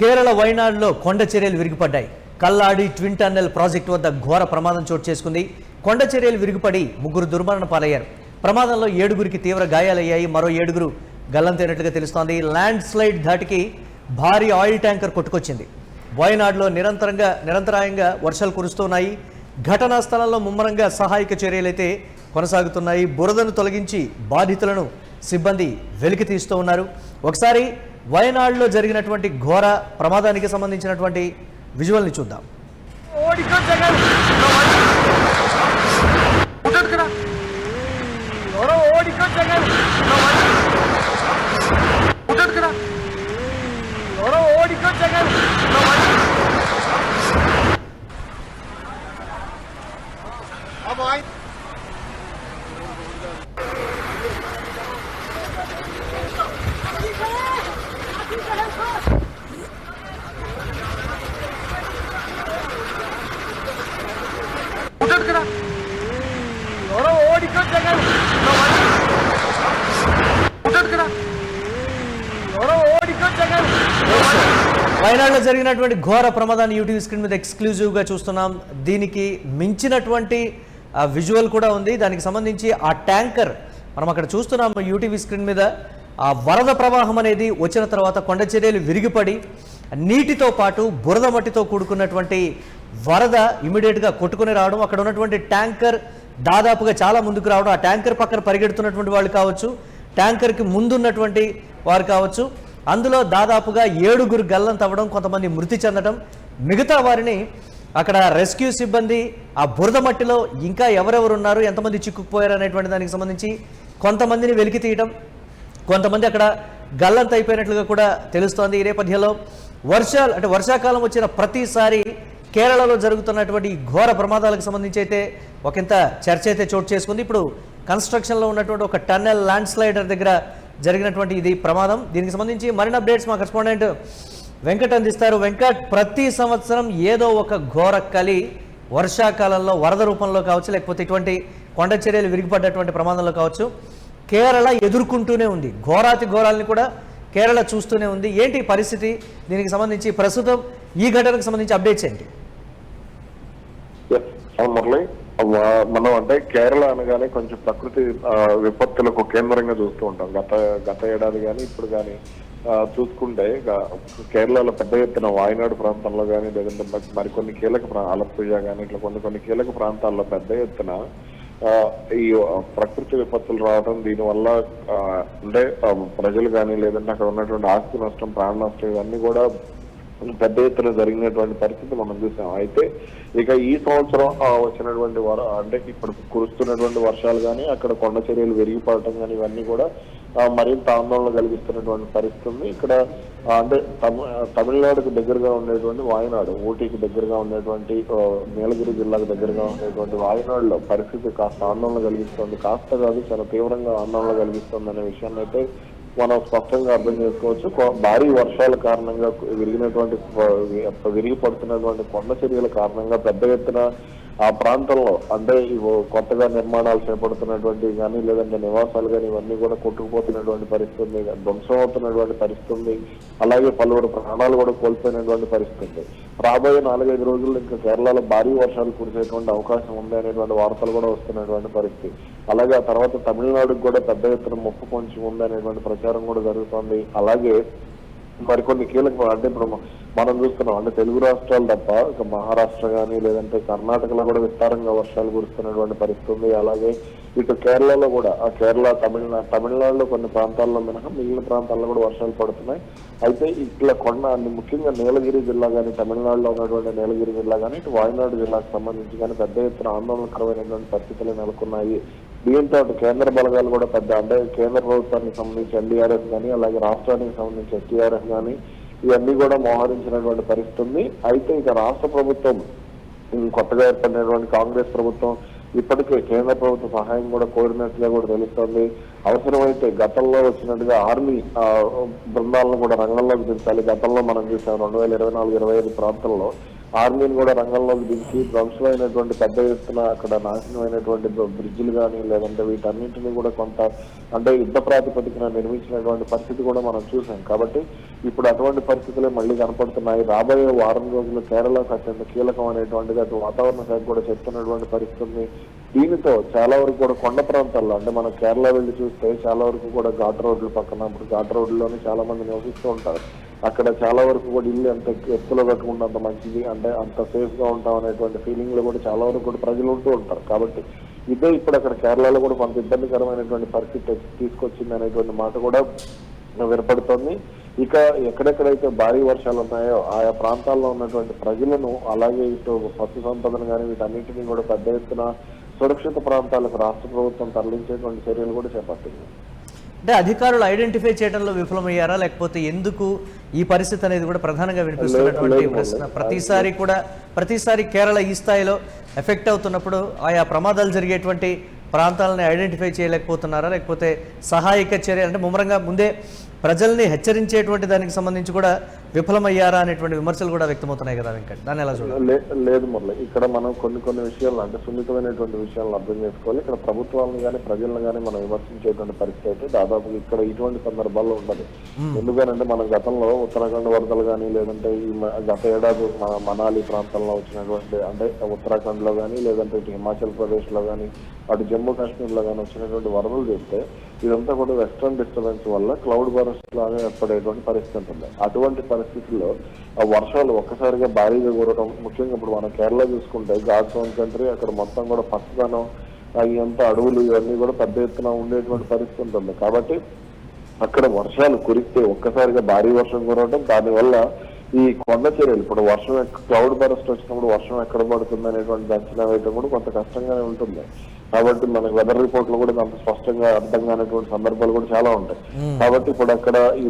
కేరళ వైనాడులో కొండ చర్యలు విరిగిపడ్డాయి. కల్లాడి twin tunnel project వద్ద ఘోర ప్రమాదం చోటు చేసుకుంది. కొండ చర్యలు విరిగిపడి 3 దుర్మరణ పాలయ్యారు. ప్రమాదంలో 7గురికి తీవ్ర గాయాలయ్యాయి. మరో 7గురు గల్లంతైనట్లుగా తెలుస్తోంది. ల్యాండ్ స్లైడ్ ధాటికి భారీ ఆయిల్ ట్యాంకర్ కొట్టుకొచ్చింది. వయనాడులో నిరంతరాయంగా వర్షాలు కురుస్తున్నాయి. ఘటనా స్థలంలో ముమ్మరంగా సహాయక చర్యలైతే కొనసాగుతున్నాయి. బురదను తొలగించి బాధితులను సిబ్బంది వెలికి తీస్తూ ఉన్నారు. ఒకసారి వయనాడులో జరిగినటువంటి ఘోర ప్రమాదానికి సంబంధించినటువంటి విజువల్ని చూద్దాం. వయనాడులో జరిగినటువంటి ఘోర ప్రమాదాన్ని యూటీవీ స్క్రీన్ మీద ఎక్స్క్లూజివ్గా చూస్తున్నాం. దీనికి మించినటువంటి విజువల్ కూడా ఉంది. దానికి సంబంధించి ఆ ట్యాంకర్ మనం అక్కడ చూస్తున్నాం యూటీవీ స్క్రీన్ మీద. ఆ వరద ప్రవాహం అనేది వచ్చిన తర్వాత కొండ చర్యలు విరిగిపడి నీటితో పాటు బురద మట్టితో కూడుకున్నటువంటి వరద ఇమీడియట్గా కొట్టుకుని రావడం, అక్కడ ఉన్నటువంటి ట్యాంకర్ దాదాపుగా చాలా ముందుకు రావడం, ఆ ట్యాంకర్ పక్కన పరిగెడుతున్నటువంటి వాళ్ళు కావచ్చు, ట్యాంకర్కి ముందున్నటువంటి వారు కావచ్చు, అందులో దాదాపుగా 7గురు గల్లంతవ్వడం, కొంతమంది మృతి చెందడం, మిగతా వారిని అక్కడ రెస్క్యూ సిబ్బంది ఆ బురద మట్టిలో ఇంకా ఎవరెవరు ఉన్నారు, ఎంతమంది చిక్కుకుపోయారు అనేటువంటి దానికి సంబంధించి కొంతమందిని వెలికి తీయడం, కొంతమంది అక్కడ గల్లంత అయిపోయినట్లుగా కూడా తెలుస్తోంది. ఈ నేపథ్యంలో వర్షాకాలం వచ్చిన ప్రతిసారి కేరళలో జరుగుతున్నటువంటి ఘోర ప్రమాదాలకు సంబంధించి అయితే ఒకంత చర్చ అయితే చోటు చేసుకుంది. ఇప్పుడు కన్స్ట్రక్షన్లో ఉన్నటువంటి ఒక టన్నెల్ ల్యాండ్ స్లైడర్ దగ్గర జరిగినటువంటి ఇది ప్రమాదం. దీనికి సంబంధించి మరిన్ని అప్డేట్స్ మా కరెస్పాండెంట్ వెంకట్ అందిస్తారు. వెంకట్, ప్రతి సంవత్సరం ఏదో ఒక ఘోర కలి వర్షాకాలంలో వరద రూపంలో కావచ్చు, లేకపోతే ఇటువంటి కొండ చర్యలు విరిగిపడ్డటువంటి ప్రమాదంలో కావచ్చు, కేరళ ఎదుర్కొంటూనే ఉంది. ఘోరాతి ఘోరాలని కూడా కేరళ చూస్తూనే ఉంది. ఏంటి పరిస్థితి? దీనికి సంబంధించి ప్రస్తుతం ఈ ఘటనకు సంబంధించి అప్డేట్స్ ఏంటి? మురళి, మనం అంటే కేరళ అనగానే కొంచెం ప్రకృతి విపత్తులకు కేంద్రంగా చూస్తూ ఉంటాం. గత ఏడాది కానీ ఇప్పుడు కానీ చూసుకుంటే కేరళలో పెద్ద ఎత్తున వాయనాడు ప్రాంతంలో కానీ, లేదంటే మరికొన్ని కీలక ఆలప్పుజ కానీ, ఇట్లా కొన్ని కీలక ప్రాంతాల్లో పెద్ద ఎత్తున ఈ ప్రకృతి విపత్తులు రావడం, దీనివల్ల అంటే ప్రజలు కానీ, లేదంటే అక్కడ ఉన్నటువంటి ఆస్తి నష్టం, ప్రాణ నష్టం, ఇవన్నీ కూడా పెద్ద ఎత్తున జరిగినటువంటి పరిస్థితి మనం చూసాం. అయితే ఇక ఈ సంవత్సరం వచ్చినటువంటి అంటే ఇప్పుడు కురుస్తున్నటువంటి వర్షాలు కానీ, అక్కడ కొండ చర్యలు విరిగిపడటం కానీ, ఇవన్నీ కూడా మరింత ఆందోళన కలిగిస్తున్నటువంటి పరిస్థితి. ఇక్కడ అంటే తమిళనాడుకు దగ్గరగా ఉండేటువంటి వాయనాడు, ఊటీకి దగ్గరగా ఉండేటువంటి నీలగిరి జిల్లాకు దగ్గరగా ఉండేటువంటి వాయనాడులో పరిస్థితి కాస్త ఆందోళన కలిగిస్తుంది. కాస్త కాదు, చాలా తీవ్రంగా ఆందోళన కలిగిస్తుంది అనే విషయాన్ని అయితే మనం స్పష్టంగా అర్థం చేసుకోవచ్చు. భారీ వర్షాల కారణంగా విరిగిపడుతున్నటువంటి కొండ చర్యల కారణంగా పెద్ద ఎత్తున ఆ ప్రాంతంలో అంటే కొత్తగా నిర్మాణాలు చేపడుతున్నటువంటి కానీ, లేదంటే నివాసాలు కానీ, ఇవన్నీ కూడా కొట్టుకుపోతున్నటువంటి పరిస్థితి, ధ్వంసం అవుతున్నటువంటి పరిస్థితి, అలాగే పలువురు ప్రాణాలు కూడా కోల్పోయినటువంటి పరిస్థితి. రాబోయే 4-5 రోజుల్లో ఇంకా కేరళలో భారీ వర్షాలు కురిసేటువంటి అవకాశం ఉంది అనేటువంటి వార్తలు కూడా వస్తున్నటువంటి పరిస్థితి. అలాగే ఆ తర్వాత తమిళనాడుకు కూడా పెద్ద ఎత్తున ముప్పు పొంచి ఉంది అనేటువంటి ప్రచారం కూడా జరుగుతోంది. అలాగే మరికొన్ని కీలక అంటే ఇప్పుడు మనం చూస్తున్నాం, అంటే తెలుగు రాష్ట్రాలు తప్ప ఇక మహారాష్ట్ర కానీ, లేదంటే కర్ణాటకలో కూడా విస్తారంగా వర్షాలు కురుస్తున్నటువంటి పరిస్థితి ఉంది. అలాగే ఇటు కేరళలో కూడా తమిళనాడులో కొన్ని ప్రాంతాల్లో మినహా మిగిలిన ప్రాంతాల్లో కూడా వర్షాలు పడుతున్నాయి. అయితే ఇట్లా ముఖ్యంగా నీలగిరి జిల్లా కానీ, తమిళనాడులో ఉన్నటువంటి నీలగిరి జిల్లా కానీ, ఇటు వాయనాడు జిల్లాకు సంబంధించి కానీ పెద్ద ఎత్తున ఆందోళనకరమైనటువంటి పరిస్థితులు నెలకొన్నాయి. దీంతో కేంద్ర బలగాలు కూడా అంటే కేంద్ర ప్రభుత్వానికి సంబంధించి ఎన్డీఆర్ఎఫ్ కానీ, అలాగే రాష్ట్రానికి సంబంధించి ఎస్టీఆర్ఎఫ్ కానీ, ఇవన్నీ కూడా మోహరించినటువంటి పరిస్థితి ఉంది. అయితే ఇక రాష్ట్ర ప్రభుత్వం, కొత్తగా ఏర్పడినటువంటి కాంగ్రెస్ ప్రభుత్వం ఇప్పటికే కేంద్ర ప్రభుత్వ సహాయం కూడా కోరినట్లుగా కూడా తెలుస్తోంది. అవసరమైతే గతంలో వచ్చినట్టుగా ఆర్మీ బృందాలను కూడా రంగంలోకి దించాలి. గతంలో మనం చూసాం 2024-25 ప్రాంతంలో ఆర్మీని కూడా రంగంలోకి దించి ధ్వంసమైనటువంటి పెద్ద ఎత్తున అక్కడ నాశనమైనటువంటి బ్రిడ్జిలు కానీ లేదంటే వీటన్నింటినీ కూడా కొంత అంటే యుద్ధ ప్రాతిపదికన నిర్మించినటువంటి పరిస్థితి కూడా మనం చూసాం. కాబట్టి ఇప్పుడు అటువంటి పరిస్థితులే మళ్ళీ కనపడుతున్నాయి. రాబోయే వారం రోజులు కేరళకు అత్యంత కీలకం అనేటువంటిది అటు వాతావరణ శాఖ కూడా చెప్తున్నటువంటి పరిస్థితి. దీనితో చాలా వరకు కూడా కొండ ప్రాంతాల్లో అంటే మనం కేరళ వెళ్ళి చూస్తే చాలా వరకు కూడా ఘాట్ రోడ్ల పక్కన ఇప్పుడు ఘాట్ రోడ్లోనే చాలా మంది నివసిస్తూ ఉంటారు. అక్కడ చాలా వరకు కూడా ఇల్లు ఎంత ఎత్తులో కట్టుకుంటే అంత మంచిది అంటే అంత సేఫ్ గా ఉంటాం అనేటువంటి ఫీలింగ్ లో కూడా చాలా వరకు కూడా ప్రజలు ఉంటూ ఉంటారు. కాబట్టి ఇదే ఇప్పుడు అక్కడ కేరళలో కూడా కొంత ఇబ్బందికరమైనటువంటి పరిస్థితి తీసుకొచ్చింది అనేటువంటి మాట కూడా వినపడుతోంది. ఇక ఎక్కడెక్కడైతే భారీ వర్షాలు ఉన్నాయో ఆయా ప్రాంతాల్లో ఉన్నటువంటి ప్రజలను అలాగే ఇటు పశు సంపదను కానీ వీటన్నింటినీ కూడా పెద్ద ఎత్తున సురక్షిత ప్రాంతాలకు రాష్ట్ర ప్రభుత్వం తరలించేటువంటి చర్యలు కూడా చేపట్టింది. అంటే అధికారులు ఐడెంటిఫై చేయడంలో విఫలమయ్యారా, లేకపోతే ఎందుకు ఈ పరిస్థితి అనేది కూడా ప్రధానంగా వినిపిస్తున్నటువంటి ప్రశ్న. ప్రతిసారి కేరళ ఈ స్థాయిలో ఎఫెక్ట్ అవుతున్నప్పుడు ఆయా ప్రమాదాలు జరిగేటువంటి ప్రాంతాలని ఐడెంటిఫై చేయలేకపోతున్నారా, లేకపోతే సహాయక చర్య అంటే ముమ్మరంగా ముందే ప్రజల్ని హెచ్చరించేటువంటి దానికి సంబంధించి కూడా విఫలమయ్యారా అనేటువంటి విమర్శలు కూడా వ్యక్తమవుతున్నాయి కదా వెంకట్, దాన్ని ఎలా చూడాలి? లేదు మురళి, ఇక్కడ మనం కొన్ని విషయాలు అంటే సున్నితమైనటువంటి విషయాలను అర్థం చేసుకోవాలి. ఇక్కడ ప్రభుత్వాలను కానీ ప్రజలను కానీ మనం విమర్శించేటువంటి పరిస్థితి అయితే దాదాపు ఇక్కడ ఇటువంటి సందర్భాల్లో ఉండదు. ఎందుకనంటే మనం గతంలో ఉత్తరాఖండ్ వరదలు కానీ లేదంటే ఈ గత ఏడాది మన మనాలి ప్రాంతంలో వచ్చినటువంటి అంటే ఉత్తరాఖండ్ లో కానీ లేదంటే ఇటు హిమాచల్ ప్రదేశ్ లో కానీ అటు జమ్మూ కాశ్మీర్ లో కానీ వచ్చినటువంటి వరదలు చూస్తే ఇదంతా కూడా వెస్ట్రన్ డిస్టర్బెన్స్ వల్ల క్లౌడ్ బరస్ట్ లాగా ఏర్పడేటువంటి పరిస్థితి ఉంటుంది. అటువంటి పరిస్థితుల్లో ఆ వర్షాలు ఒక్కసారిగా భారీగా కురవడం, ముఖ్యంగా ఇప్పుడు మనం కేరళ చూసుకుంటే గాడ్స్ ఓన్ కంట్రీ, అక్కడ మొత్తం కూడా పచ్చదనం ఇదంతా అడవులు ఇవన్నీ కూడా పెద్ద ఎత్తున ఉండేటువంటి పరిస్థితి ఉంటుంది. కాబట్టి అక్కడ వర్షాలు కురిస్తే ఒక్కసారిగా భారీ వర్షం కురవడం, దానివల్ల ఈ కొండ చర్యలు ఇప్పుడు వర్షం క్లౌడ్ బరస్ట్ వచ్చినప్పుడు వర్షం ఎక్కడ పడుతుంది అనేటువంటి అంచనా వేయడం కూడా కొంత కష్టంగానే ఉంటుంది. కాబట్టి మనకి వెదర్ రిపోర్ట్ లో కూడా అంత స్పష్టంగా అర్థం కానటువంటి సందర్భాలు కూడా చాలా ఉంటాయి. కాబట్టి ఇప్పుడు అక్కడ ఈ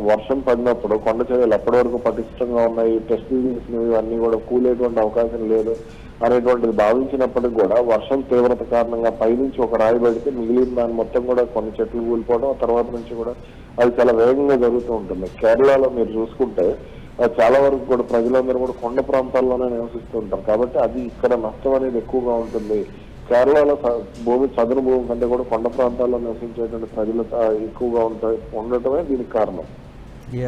వర్షం పడినప్పుడు కొండ చర్యలు ఎప్పటి వరకు పటిష్టంగా ఉన్నాయి, టెస్ట్ ఇవన్నీ కూడా కూలేటువంటి అవకాశం లేదు అనేటువంటిది భావించినప్పటికీ కూడా వర్షం తీవ్రత కారణంగా పైనుంచి ఒక రాయి పెడితే మిగిలిన దాని మొత్తం కూడా కొన్ని చెట్లు కూలిపోవడం, ఆ తర్వాత నుంచి కూడా అది చాలా వేగంగా జరుగుతూ ఉంటుంది. కేరళలో మీరు చూసుకుంటే చాలా వరకు కూడా ప్రజలందరూ కూడా కొండ ప్రాంతాల్లోనే నివసిస్తూ ఉంటారు. కాబట్టి అది ఇక్కడ నష్టం అనేది ఎక్కువగా ఉంటుంది. కేరళలో భూమి చదును భూమి కంటే కూడా కొండ ప్రాంతాల్లో నివసించేటువంటి ప్రజలు ఎక్కువగా ఉండటమే దీనికి కారణం.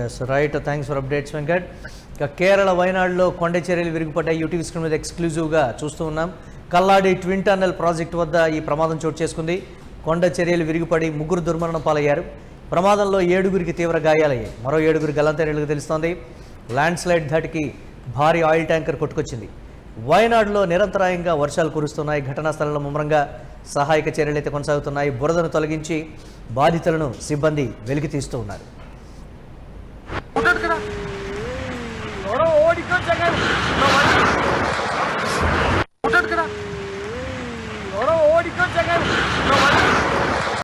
Yes right, thanks for updates Venkat. ఇక కేరళ వయనాడులో కొండ చర్యలు విరిగిపడ్డాయి. యూటీవీ స్క్రీన్ మీద ఎక్స్క్లూజివ్గా చూస్తూ ఉన్నాం. కల్లాడి ట్విన్ టన్నెల్ ప్రాజెక్టు వద్ద ఈ ప్రమాదం చోటు చేసుకుంది. కొండ చర్యలు విరిగిపడి 3 దుర్మరణం పాలయ్యారు. ప్రమాదంలో 7గురికి తీవ్ర గాయాలయ్యాయి. మరో 7గురి గల్లంతైనట్లుగా తెలుస్తోంది. ల్యాండ్ స్లైడ్ ధాటికి భారీ ఆయిల్ ట్యాంకర్ కొట్టుకొచ్చింది. వయనాడులో నిరంతరాయంగా వర్షాలు కురుస్తున్నాయి. ఘటనా స్థలంలో ముమ్మరంగా సహాయక చర్యలు అయితే కొనసాగుతున్నాయి. బురదను తొలగించి బాధితులను సిబ్బంది వెలికి తీస్తూ ఉన్నారు. ఓడికో జగన్